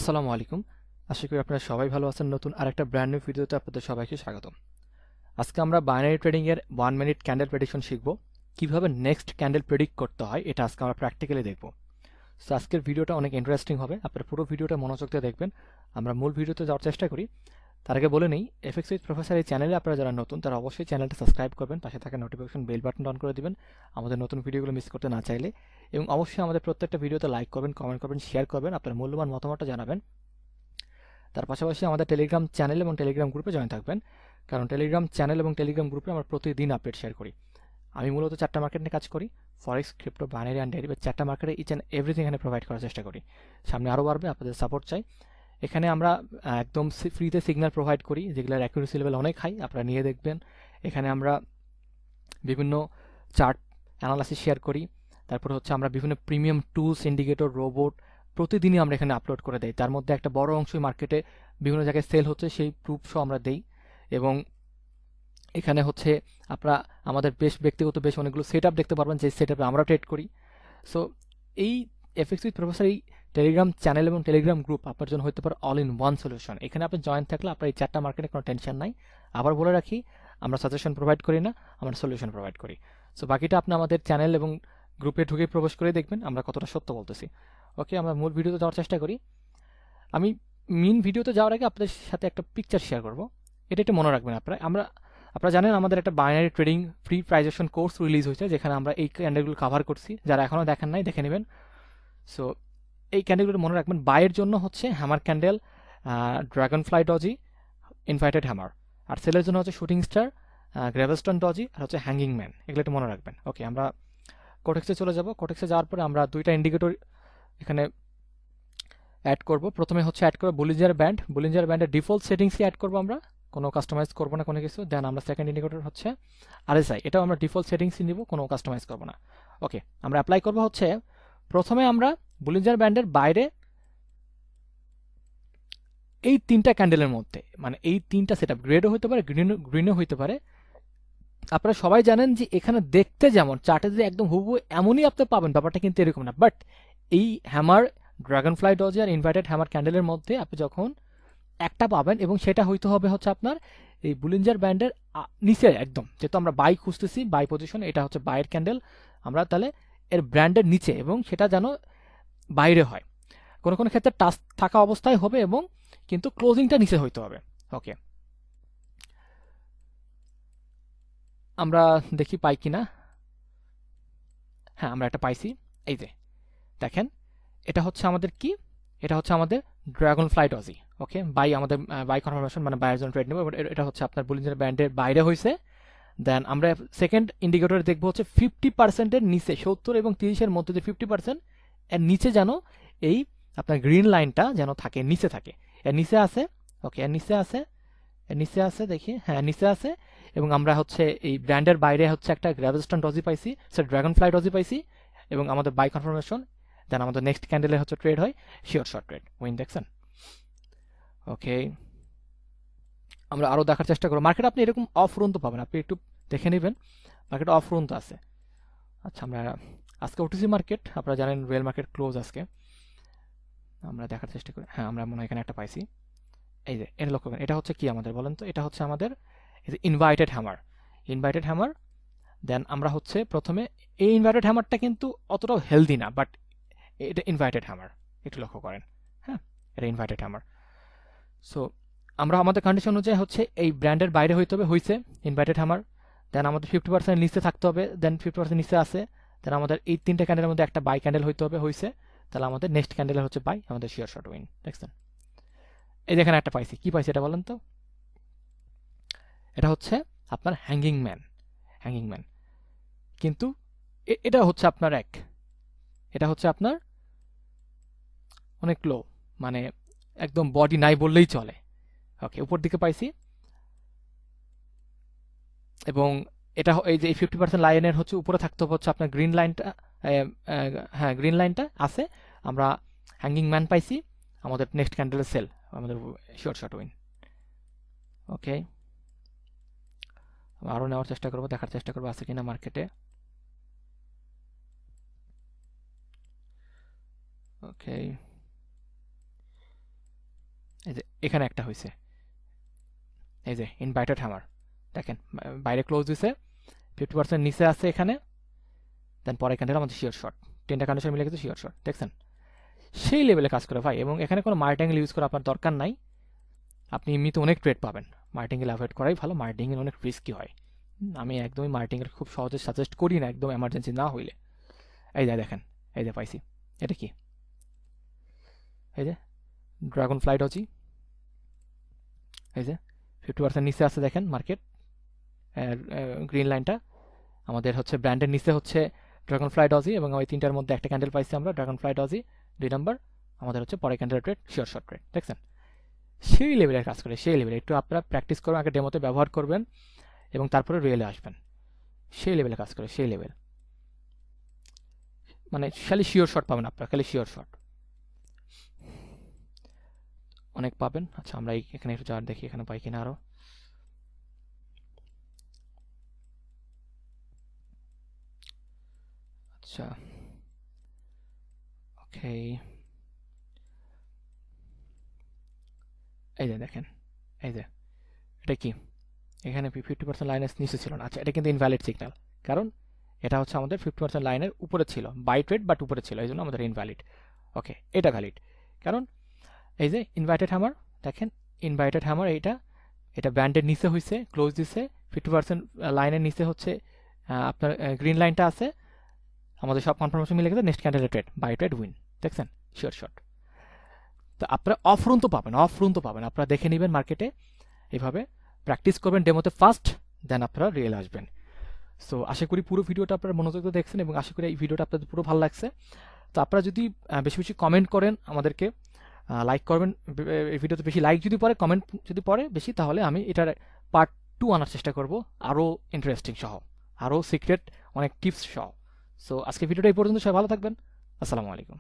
আসসালামু আলাইকুম। আশা করি আপনারা সবাই ভালো আছেন। নতুন আরেকটা ব্র্যান্ড নিউ ভিডিওতে আপনাদের সবাইকে স্বাগতম। আজকে আমরা বাইনারি ট্রেডিং এর 1 মিনিট ক্যান্ডেল প্রেডিকশন শিখব। কিভাবে নেক্সট ক্যান্ডেল প্রেডিক্ট করতে হয় এটা আজকে আমরা প্র্যাকটিক্যালি দেখব। সো আজকের ভিডিওটা অনেক ইন্টারেস্টিং হবে। আপনারা পুরো ভিডিওটা মনোযোগ দিয়ে দেখবেন। আমরা মূল ভিডিওতে যাওয়ার চেষ্টা করি। তার আগে বলে নেই, এফএক্স উইথ প্রফেসর এই চ্যানেলে আপনারা যারা নতুন তারা অবশ্যই চ্যানেলটা সাবস্ক্রাইব করবেন, পাশে থাকা নোটিফিকেশন বেল বাটন অন করে দিবেন আমাদের নতুন ভিডিওগুলো মিস করতে না চাইলে, এবং অবশ্যই আমাদের প্রত্যেকটা ভিডিওতে লাইক করবেন, কমেন্ট করবেন, শেয়ার করবেন, আপনার মূল্যবান মতামতটা জানাবেন। তার পাশাপাশি আমাদের টেলিগ্রাম চ্যানেল এবং টেলিগ্রাম গ্রুপে জয়েন থাকবেন, কারণ টেলিগ্রাম চ্যানেল এবং টেলিগ্রাম গ্রুপে আমরা প্রতিদিন আপডেট শেয়ার করি। আমি মূলত 4টা মার্কেট নিয়ে কাজ করি, ফরেক্স, ক্রিপ্টো, বাইনারি অ্যান্ড ডেরিভেটিভ। 4টা মার্কেটে ইচ অ্যান্ড এভরিথিং এখানে প্রোভাইড করার চেষ্টা করি। সামনে আরও বাড়বে, আপনাদের সাপোর্ট চাই। এখানে আমরা একদম ফ্রিতে সিগন্যাল প্রোভাইড করি, যেগুলোর অ্যাকুরেসি লেভেল অনেক হাই, আপনারা নিয়ে দেখবেন। এখানে আমরা বিভিন্ন চার্ট অ্যানালাইসিস শেয়ার করি। তারপর হচ্ছে আমরা বিভিন্ন প্রিমিয়াম টুলস, ইন্ডিকেটর, রোবট প্রতিদিনই আমরা এখানে আপলোড করে দেই। তার মধ্যে একটা বড় অংশই মার্কেটে বিভিন্ন জায়গায় সেল হচ্ছে, সেই প্রুফসও আমরা দেই। এবং এখানে হচ্ছে আপনারা আমাদের ব্যক্তিগত অনেকগুলো সেট আপ দেখতে পারবেন, যে সেট আপে আমরা ট্রেড করি। সো এই এফএক্স উইথ প্রফেসর এই টেলিগ্রাম চ্যানেল এবং টেলিগ্রাম গ্রুপ আপনার জন্য হতে পারে অল ইন ওয়ান সলিউশন। এখানে আপনি জয়েন থাকলে আপনার এই 4টা মার্কেটে কোনো টেনশন নাই। আবার বলে রাখি, আমরা সাজেশন প্রোভাইড করি না, আমরা সলিউশন প্রোভাইড করি। সো বাকিটা আপনি আমাদের চ্যানেল এবং গ্রুপে ঢুকে প্রবেশ করে দেখবেন আমরা কতটা সত্য বলতেছি। ওকে, আমরা মূল ভিডিওতে যাওয়ার চেষ্টা করি। আমি মেইন ভিডিওতে যাওয়ার আগে আপনাদের সাথে একটা পিকচার শেয়ার করব, এটা একটু মনে রাখবেন। আপনারা জানেন আমাদের একটা বাইনারি ট্রেডিং ফ্রি প্রাইজেশন কোর্স রিলিজ হয়েছে, যেখানে আমরা এই ক্যান্ডেলগুলো কভার করছি। যারা এখনও দেখেন নাই, দেখে নেবেন। সো এই ক্যান্ডেলগুলো মনে রাখবেন। বাইয়ের জন্য হচ্ছে hammer candle, dragon fly doji, inverted hammer. আর সেলের জন্য হচ্ছে শুটিং স্টার, গ্রেভেস্টন ডজি, আর হচ্ছে হ্যাঙ্গিং ম্যান। এগুলো একটু মনে রাখবেন। ওকে, আমরা কোটেক্সে চলে যাব। কোটেক্সে যাওয়ার পরে আমরা 2টা ইন্ডিকেটর এখানে অ্যাড করব। প্রথমে হচ্ছে অ্যাড করব বুলিঞ্জার ব্যান্ড। বুলিঞ্জার ব্যান্ডের ডিফল্ট সেটিংসই অ্যাড করব, আমরা কোনো কাস্টমাইজ করবো না কোনো কিছু। দেন আমরা সেকেন্ড ইন্ডিকেটর হচ্ছে আরএসআই, এটাও আমরা ডিফল্ট সেটিংসই নিব, কোনো কাস্টমাইজ করবো না। ওকে, আমরা অ্যাপ্লাই করবো হচ্ছে প্রথমে আমরা বুলিঞ্জার ব্যান্ডের বাইরে এই 3টা ক্যান্ডেলের মধ্যে, মানে এই 3টা সেট আপ, গ্রেডও হতে পারে, গ্রিনও হতে পারে। আপনারা সবাই জানেন যে এখানে দেখতে যেমন চার্টে যে একদম হুবহু এমনই আপনি পাবেন, ব্যাপারটা কিন্তু এরকম না। বাট এই hammer, dragon fly doji are invited hammer ক্যান্ডেলের মধ্যে আপনি যখন একটা পাবেন, এবং সেটা হইতে হবে হচ্ছে আপনার এই বুলিঞ্জার ব্যান্ডের নিচে একদম, যেহেতু আমরা বাই খুঁজতেছি, বাই পজিশন, এটা হচ্ছে বাইয়ের ক্যান্ডেল, আমরা তাহলে এর ব্র্যান্ডের নিচে, এবং সেটা যেন বাইরে হয়। কোনো কোনো ক্ষেত্রে টাচ থাকা অবস্থায় হবে, এবং কিন্তু ক্লোজিংটা নিচে হইতে হবে। ওকে, আমরা দেখি পাই কিনা। হ্যাঁ, আমরা একটা পাইছি। এই যে দেখেন, এটা হচ্ছে আমাদের কি, এটা হচ্ছে আমাদের dragon fly doji. Okay, buy, আমাদের বাই কনফার্মেশন, মানে বাইয়ের জন্য ট্রেড নেব। এটা হচ্ছে আপনার বুলিঞ্জার ব্যান্ডের বাইরে হয়েছে। দেন আমরা সেকেন্ড ইন্ডিকেটরে দেখবো হচ্ছে 50%-এর নিচে, 70 এবং 30-এর মধ্যে যে 50% এর নিচে যেন এই আপনার গ্রিন লাইনটা যেন থাকে, নিচে থাকে। এর নিচে আছে। ওকে, এর নিচে আছে, এর নিচে আছে, দেখি, হ্যাঁ নিচে আছে। এবং আমরা হচ্ছে এই ব্র্যান্ডের বাইরে হচ্ছে একটা গ্র্যাভিস্টন ডজি পাইছি, ড্রাগন ফ্লাই ডজি পাইছি, এবং আমাদের বাই কনফার্মেশন। দেন আমাদের নেক্সট ক্যান্ডেলে হচ্ছে ট্রেড হয় শিওর শর্ট ট্রেড, উইন দেখছেন। ওকে, আমরা আরও দেখার চেষ্টা করব। মার্কেট আপনি এরকম অফ রুন তো পাবেন, আপনি একটু দেখে নেবেন, মার্কেট অফ রুন তো আছে। আচ্ছা, আমরা আজকে ওটিসি মার্কেট, আপনারা জানেন রিয়েল মার্কেট ক্লোজ আজকে। আমরা দেখার চেষ্টা করি। হ্যাঁ, আমরা মনে হয় এখানে একটা পাইছি। এই যে এটা লক্ষ্য করেন, এটা হচ্ছে কি আমাদের বলেন তো, এটা হচ্ছে আমাদের এই যে ইনভাইটেড হ্যামার, ইনভাইটেড হ্যামার। দেন আমরা হচ্ছে প্রথমে এই ইনভাইটেড হ্যামারটা কিন্তু অতটাও হেলদি না, বাট এটা ইনভাইটেড হ্যামার, একটু লক্ষ্য করেন। হ্যাঁ, এটা ইনভাইটেড হ্যামার। সো আমরা আমাদের কন্ডিশন অনুযায়ী হচ্ছে এই ব্র্যান্ডের বাইরে হইতে হবে, হয়েছে ইনভাইটেড হ্যামার। দেন আমাদের 50% নিচে থাকতে হবে, দেন 50% নিচে আছে। দেন আমাদের এই 3টা ক্যান্ডেলের মধ্যে একটা বাই ক্যান্ডেল হইতে হবে, হয়েছে। তাহলে আমাদের নেক্সট ক্যান্ডেল হচ্ছে বাই, আমাদের শিওর শর্ট উইন দেখছেন। এই দেখেন একটা পাইছি, কি পাইছি এটা বলেন তো, এটা হচ্ছে আপনার হ্যাঙ্গিং ম্যান, হ্যাঙ্গিং ম্যান। কিন্তু এটা হচ্ছে আপনার এটা হচ্ছে আপনার অনেক লো, মানে একদম বডি নাই বললেই চলে। ওকে, উপর দিকে পাইছি, এবং এটা এই যে 50% লাইনের হচ্ছে উপরে থাকতে হবে হচ্ছে আপনার গ্রিন লাইনটা। হ্যাঁ, গ্রিন লাইনটা আছে। আমরা হ্যাঙ্গিং ম্যান পাইছি, আমাদের নেক্সট ক্যান্ডেলের সেল, আমাদের শিওর শর্ট উইন। ওকে, আরও নেওয়ার চেষ্টা করবো, দেখার চেষ্টা করবো আছে কিনা মার্কেটে। ওকে, এই যে এখানে একটা হয়েছে, এই যে ইনভার্টেড হ্যামার দেখেন বাইরে ক্লোজ দিছে, 50% নিচে আছে এখানে, দেন পরে ক্যান্ডেল আমাদের শিওর শর্ট, 10টা কন্ডিশন মিলে গেছে শিওর শর্ট, দেখছেন সেই লেভেলে কাজ করে ভাই। এবং এখানে কোনো মার্টিঙ্গেল ইউজ করা আপনার দরকার নাই, আপনি এমনিতে অনেক ট্রেড পাবেন। মার্টিঙ্গেল অ্যাভয়েড করাই ভালো, মার্টিঙ্গেল অনেক রিস্কি হয়। আমি একদমই মার্টিঙ্গেল খুব সহজে সাজেস্ট করি না, একদম এমার্জেন্সি না হইলে। এই যে দেখেন, এই যে পাইছি, এটা কি, এই যে ড্রাগন ফ্লাই ডজি, এই যে 50% নিচে আছে দেখেন মার্কেট, গ্রিন লাইনটা আমাদের হচ্ছে ব্র্যান্ডের নিচে হচ্ছে ড্রাগন ফ্লাই ডজি, এবং ওই তিনটার মধ্যে একটা ক্যান্ডেল পাইছি আমরা ড্রাগন ফ্লাই ডজি 2 নম্বর, আমাদের হচ্ছে পরে candle trade sure short trade, দেখছেন সেই লেভেলের কাজ করে, সেই লেভেলে। একটু আপনারা প্র্যাকটিস করবেন, আগে ডেমোতে ব্যবহার করবেন এবং তারপরে রিয়েলে আসবেন, সেই লেভেলে কাজ করে, সেই লেভেল। মানে খালি শিওর শর্ট পাবেন আপনারা, খালি শিওর শর্ট অনেক পাবেন। আচ্ছা আমরা এখানে একটু চার্ট দেখি, এখানে পাই কিনা আরো। আচ্ছা ওকে, এই যে দেখেন, এই যে এটা কি, এখানে 50% লাইনের নিচে ছিল না। আচ্ছা এটা কিন্তু ইনভ্যালিড সিগন্যাল, কারণ এটা হচ্ছে আমাদের 50% লাইনের উপরে ছিল, বাই ট্রেড বাট উপরে ছিল, এই জন্য আমাদের ইনভ্যালিড। ওকে এটা ভ্যালিড, কারণ এই যে ইনভার্টেড হ্যামার দেখেন, ইনভার্টেড হ্যামার এইটা, এটা ব্যান্ডের নিচে হয়েছে, ক্লোজ দিছে, 50% লাইনের নিচে হচ্ছে আপনার গ্রিন লাইনটা আছে, আমাদের সব কনফার্মেশন মিলে গেছে, next candle trade, buy trade win, দেখছেন শিওর শট। তো আপনারা অফ রুন তো পাবেন, অফ রুন তো পাবেন, আপনারা দেখে নেবেন মার্কেটে, এইভাবে প্র্যাকটিস করবেন ডেমোতে ফার্স্ট, দেন আপনারা রিয়েল আসবেন। সো আশা করি পুরো ভিডিওটা আপনারা মনোযোগ দিয়ে দেখছেন এবং আশা করি এই ভিডিওটা আপনাদের পুরো ভালো লাগছে। তো আপনারা যদি বেশি বেশি কমেন্ট করেন, আমাদেরকে লাইক করবেন, এই ভিডিওতে বেশি লাইক যদি পড়ে, কমেন্ট যদি পড়ে বেশি, তাহলে আমি এটার পার্ট 2 আনার চেষ্টা করব, আরও ইন্টারেস্টিং সহ, আরও সিক্রেট অনেক টিপস সহ। সো আজকে ভিডিওটা এই পর্যন্ত, সবাই ভালো থাকবেন, আসসালামু আলাইকুম।